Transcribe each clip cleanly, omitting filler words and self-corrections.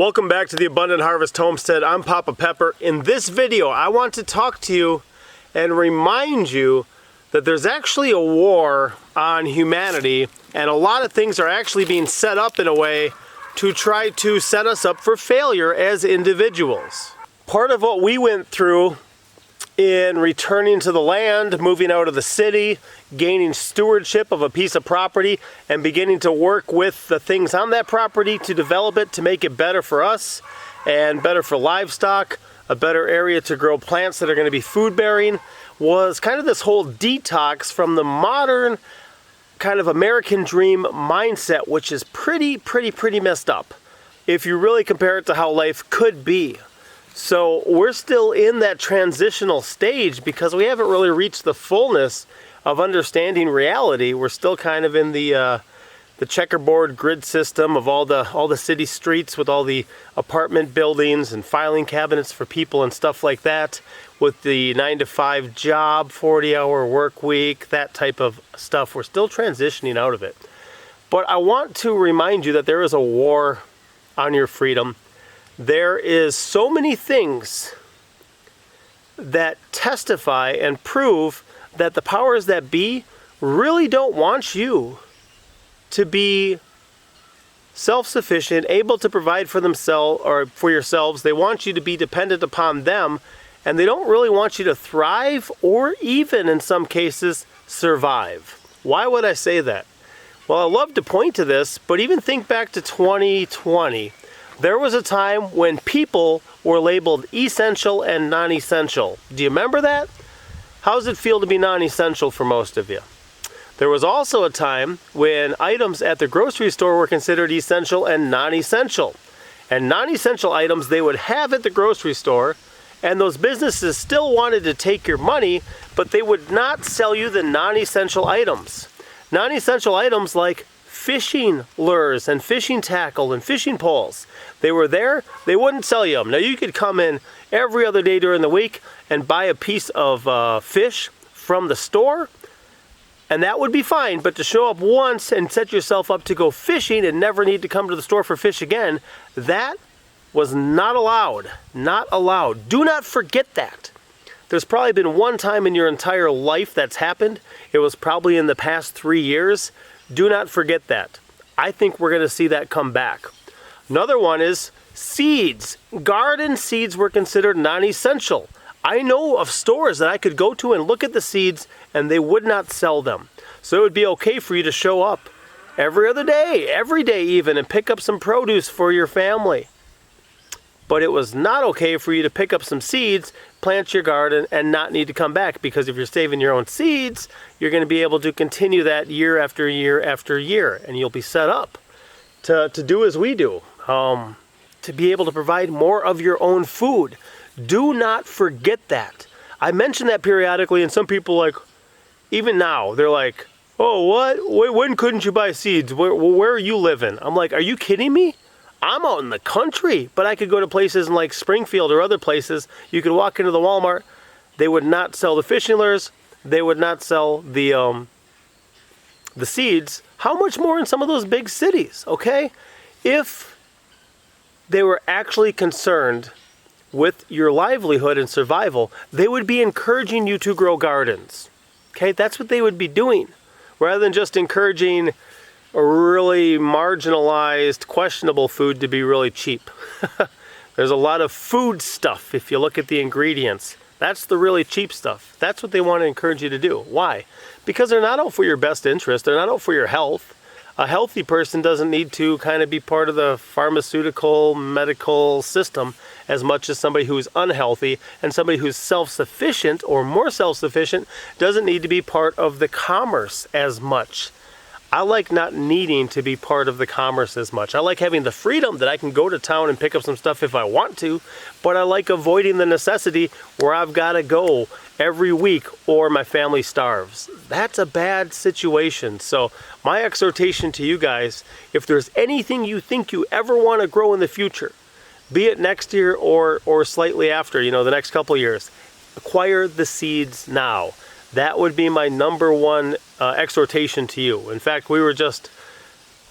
Welcome back to the Abundant Harvest Homestead. I'm Papa Pepper. In this video, I want to talk to you and remind you that there's actually a war on humanity, and a lot of things are actually being set up in a way to try to set us up for failure as individuals. Part of what we went through in returning to the land, moving out of the city, gaining stewardship of a piece of property, and beginning to work with the things on that property to develop it, to make it better for us and better for livestock, a better area to grow plants that are going to be food bearing, was kind of this whole detox from the modern kind of American dream mindset, which is pretty messed up if you really compare it to how life could be. So we're still in that transitional stage because we haven't really reached the fullness of understanding reality. We're still kind of in the checkerboard grid system of all the city streets with all the apartment buildings and filing cabinets for people and stuff like that, with the 9-to-5 job, 40-hour work week, that type of stuff. We're still transitioning out of it. But I want to remind you that there is a war on your freedom. There is so many things that testify and prove that the powers that be really don't want you to be self-sufficient, able to provide for themselves or for yourselves. They want you to be dependent upon them, and they don't really want you to thrive or even in some cases survive. Why would I say that? Well, I love to point to this, but even think back to 2020. There was a time when people were labeled essential and non-essential. Do you remember that? How does it feel to be non-essential for most of you? There was also a time when items at the grocery store were considered essential and non-essential. And non-essential items they would have at the grocery store, and those businesses still wanted to take your money, but they would not sell you the non-essential items. Non-essential items like fishing lures and fishing tackle and fishing poles. They were there, they wouldn't sell you them. Now you could come in every other day during the week and buy a piece of fish from the store, and that would be fine. But to show up once and set yourself up to go fishing and never need to come to the store for fish again, that was not allowed. Not allowed. Do not forget that. There's probably been one time in your entire life that's happened. It was probably in the past 3 years. Do not forget that. I think we're going to see that come back. Another one is seeds. Garden seeds were considered non-essential. I know of stores that I could go to and look at the seeds and they would not sell them. So it would be okay for you to show up every other day, every day even, and pick up some produce for your family. But it was not okay for you to pick up some seeds, plant your garden, and not need to come back, because if you're saving your own seeds, you're going to be able to continue that year after year after year, and you'll be set up to do as we do, to be able to provide more of your own food. Do not forget that. I mention that periodically, and some people, like, even now, they're like, oh, what? When couldn't you buy seeds? Where are you living? I'm like, are you kidding me? I'm out in the country, but I could go to places in like Springfield or other places. You could walk into the Walmart. They would not sell the fishing lures. They would not sell the seeds. How much more in some of those big cities, okay? If they were actually concerned with your livelihood and survival, they would be encouraging you to grow gardens, okay? That's what they would be doing, rather than just encouraging a really marginalized, questionable food to be really cheap. There's a lot of food stuff if you look at the ingredients. That's the really cheap stuff. That's what they want to encourage you to do. Why? Because they're not out for your best interest. They're not out for your health. A healthy person doesn't need to kind of be part of the pharmaceutical, medical system as much as somebody who's unhealthy, and somebody who's self-sufficient or more self-sufficient doesn't need to be part of the commerce as much. I like not needing to be part of the commerce as much. I like having the freedom that I can go to town and pick up some stuff if I want to, but I like avoiding the necessity where I've got to go every week or my family starves. That's a bad situation. So my exhortation to you guys, if there's anything you think you ever want to grow in the future, be it next year or slightly after, the next couple of years, acquire the seeds now. That would be my number one exhortation to you. In fact, we're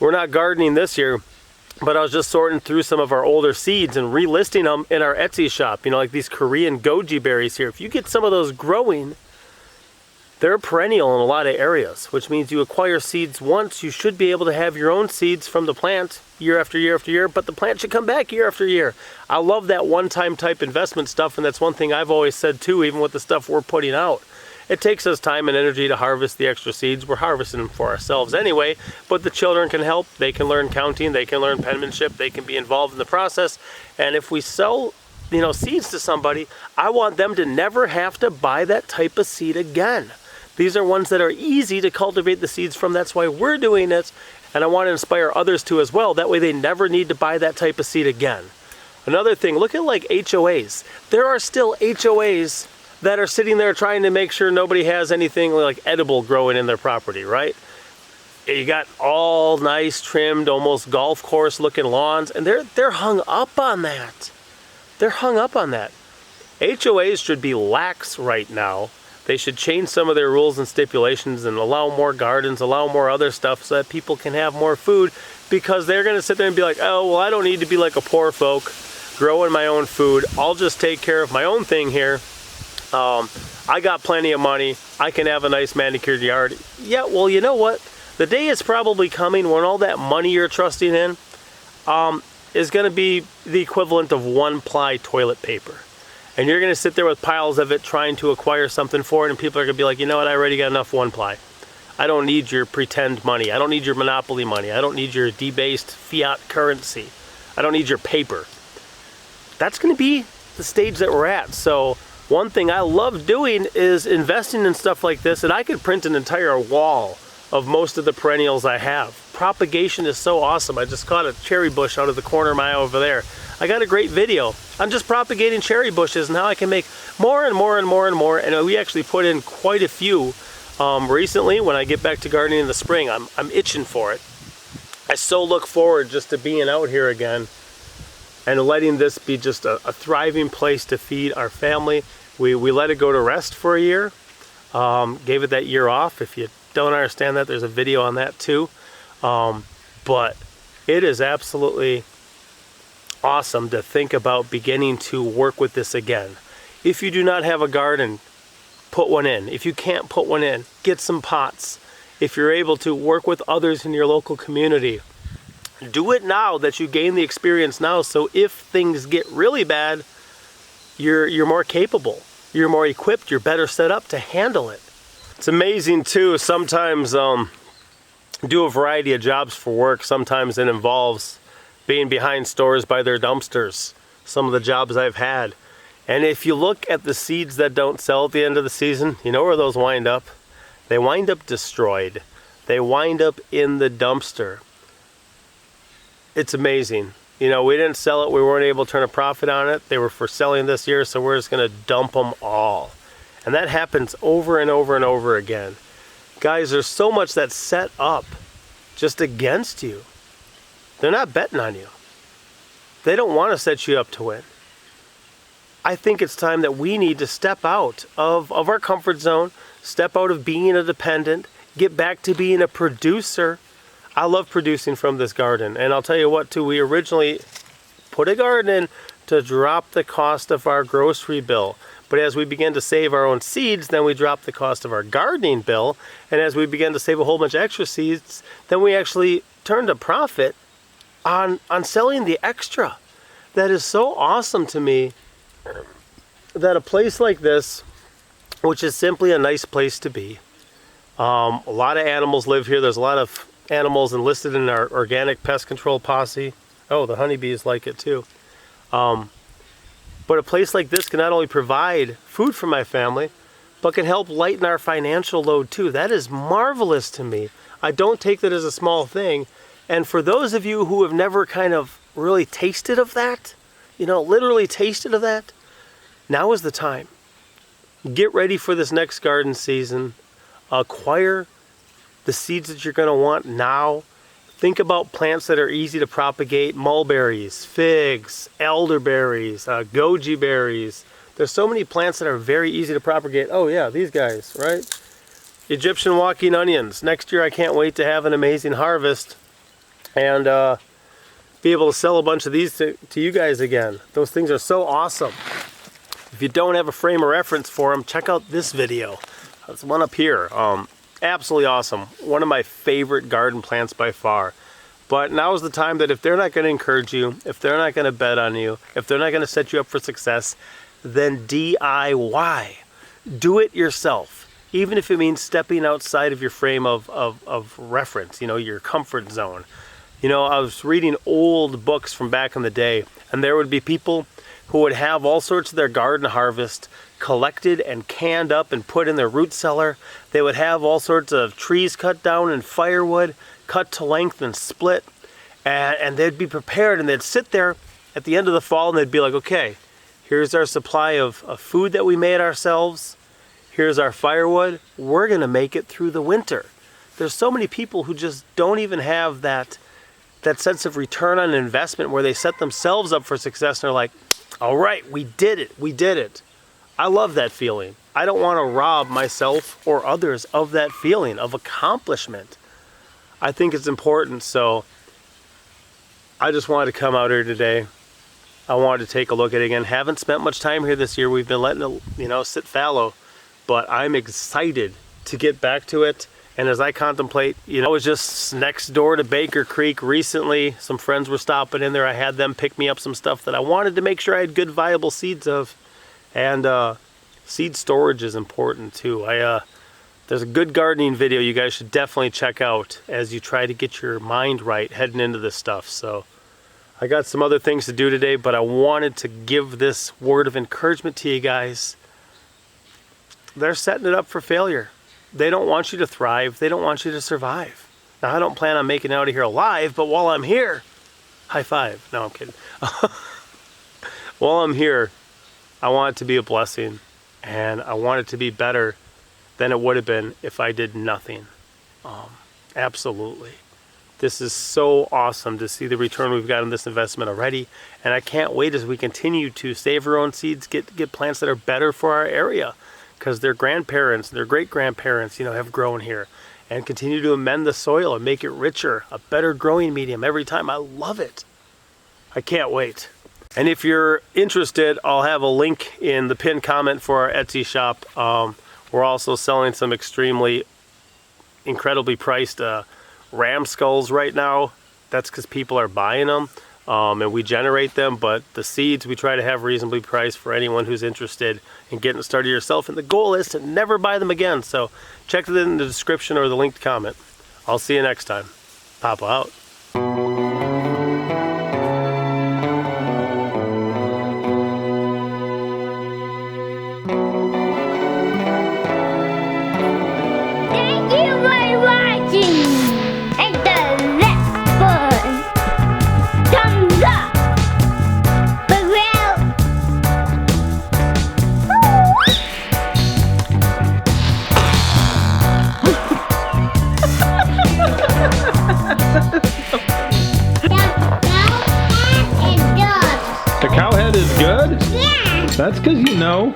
not gardening this year, But I was just sorting through some of our older seeds and relisting them in our Etsy shop. You know, like these Korean goji berries here. If you get some of those growing, they're perennial in a lot of areas, which means you acquire seeds once. You should be able to have your own seeds from the plant year after year after year, but the plant should come back year after year. I love that one-time type investment stuff, and that's one thing I've always said too, even with the stuff we're putting out. It takes us time and energy to harvest the extra seeds. We're harvesting them for ourselves anyway, but the children can help. They can learn counting, they can learn penmanship, they can be involved in the process. And if we sell, you know, seeds to somebody, I want them to never have to buy that type of seed again. These are ones that are easy to cultivate the seeds from. That's why we're doing it, and I want to inspire others to as well. That way they never need to buy that type of seed again. Another thing, look at like HOAs. There are still HOAs that are sitting there trying to make sure nobody has anything like edible growing in their property, right? You got all nice, trimmed, almost golf course looking lawns, and they're hung up on that. They're hung up on that. HOAs should be lax right now. They should change some of their rules and stipulations and allow more gardens, allow more other stuff so that people can have more food, because they're going to sit there and be like, oh, well, I don't need to be like a poor folk growing my own food. I'll just take care of my own thing here. I got plenty of money. I can have a nice manicured yard. Yeah, well, you know what? The day is probably coming when all that money you're trusting in is going to be the equivalent of one-ply toilet paper. And you're going to sit there with piles of it trying to acquire something for it, and people are going to be like, you know what, I already got enough one-ply. I don't need your pretend money. I don't need your monopoly money. I don't need your debased fiat currency. I don't need your paper. That's going to be the stage that we're at. So one thing I love doing is investing in stuff like this, and I could print an entire wall of most of the perennials I have. Propagation is so awesome. I just caught a cherry bush out of the corner of my eye over there. I got a great video on just propagating cherry bushes and how I can make more and more and more and more, and we actually put in quite a few recently. When I get back to gardening in the spring, I'm itching for it. I so look forward just to being out here again and letting this be just a thriving place to feed our family. We let it go to rest for a year, gave it that year off. If you don't understand that, there's a video on that too. But it is absolutely awesome to think about beginning to work with this again. If you do not have a garden, put one in. If you can't put one in, get some pots. If you're able to, work with others in your local community. Do it now that you gain the experience now, so if things get really bad, you're more capable, you're more equipped, you're better set up to handle it. It's amazing too, sometimes do a variety of jobs for work. Sometimes it involves being behind stores by their dumpsters, some of the jobs I've had. And if you look at the seeds that don't sell at the end of the season, you know where those wind up? They wind up destroyed. They wind up in the dumpster. It's amazing. You know, we didn't sell it. We weren't able to turn a profit on it. They were for selling this year, so we're just going to dump them all. And that happens over and over and over again. Guys, there's so much that's set up just against you. They're not betting on you. They don't want to set you up to win. I think it's time that we need to step out of our comfort zone, step out of being a dependent, get back to being a producer. I love producing from this garden. And I'll tell you what, too, we originally put a garden in to drop the cost of our grocery bill. But as we began to save our own seeds, then we dropped the cost of our gardening bill. And as we began to save a whole bunch of extra seeds, then we actually turned a profit on selling the extra. That is so awesome to me, that a place like this, which is simply a nice place to be. A lot of animals live here. There's a lot of animals enlisted in our organic pest control posse. Oh, the honeybees like it too. But a place like this can not only provide food for my family, but can help lighten our financial load too. That is marvelous to me. I don't take that as a small thing. And for those of you who have never kind of really tasted of that, you know, literally tasted of that, now is the time. Get ready for this next garden season. Acquire the seeds that you're going to want now. Think about plants that are easy to propagate: mulberries, figs, elderberries, goji berries. There's so many plants that are very easy to propagate. Oh yeah, these guys, right? Egyptian walking onions. Next year I can't wait to have an amazing harvest and be able to sell a bunch of these to you guys again. Those things are so awesome. If you don't have a frame of reference for them, check out this video. There's one up here. Absolutely awesome. One of my favorite garden plants by far. But now is the time that if they're not going to encourage you, if they're not going to bet on you, if they're not going to set you up for success, then DIY. Do it yourself. Even if it means stepping outside of your frame of reference, your comfort zone. I was reading old books from back in the day, and there would be people who would have all sorts of their garden harvest collected and canned up and put in their root cellar. They would have all sorts of trees cut down and firewood cut to length and split, and they'd be prepared, and they'd sit there at the end of the fall and they'd be like, okay, here's our supply of food that we made ourselves. Here's our firewood. We're going to make it through the winter. There's so many people who just don't even have that sense of return on investment where they set themselves up for success and are like, all right, we did it. We did it. I love that feeling. I don't want to rob myself or others of that feeling of accomplishment. I think it's important, so I just wanted to come out here today. I wanted to take a look at it again. Haven't spent much time here this year. We've been letting it, sit fallow, but I'm excited to get back to it. And as I contemplate, I was just next door to Baker Creek recently. Some friends were stopping in there. I had them pick me up some stuff that I wanted to make sure I had good, viable seeds of. And seed storage is important too. There's a good gardening video you guys should definitely check out as you try to get your mind right heading into this stuff. So I got some other things to do today, but I wanted to give this word of encouragement to you guys. They're setting it up for failure. They don't want you to thrive. They don't want you to survive. Now, I don't plan on making it out of here alive, but while I'm here, high five. No, I'm kidding. While I'm here, I want it to be a blessing, and I want it to be better than it would have been if I did nothing. Absolutely. This is so awesome to see the return we've got on this investment already, and I can't wait as we continue to save our own seeds, get plants that are better for our area, because their grandparents, their great-grandparents, have grown here, and continue to amend the soil and make it richer, a better growing medium every time. I love it. I can't wait. And if you're interested, I'll have a link in the pinned comment for our Etsy shop. We're also selling some incredibly priced ram skulls right now. That's because people are buying them, and we generate them, but the seeds we try to have reasonably priced for anyone who's interested in getting started yourself, and the goal is to never buy them again. So check it in the description or the linked comment. I'll see you next time. Papa out. The cow head is good? Yeah. That's because you know.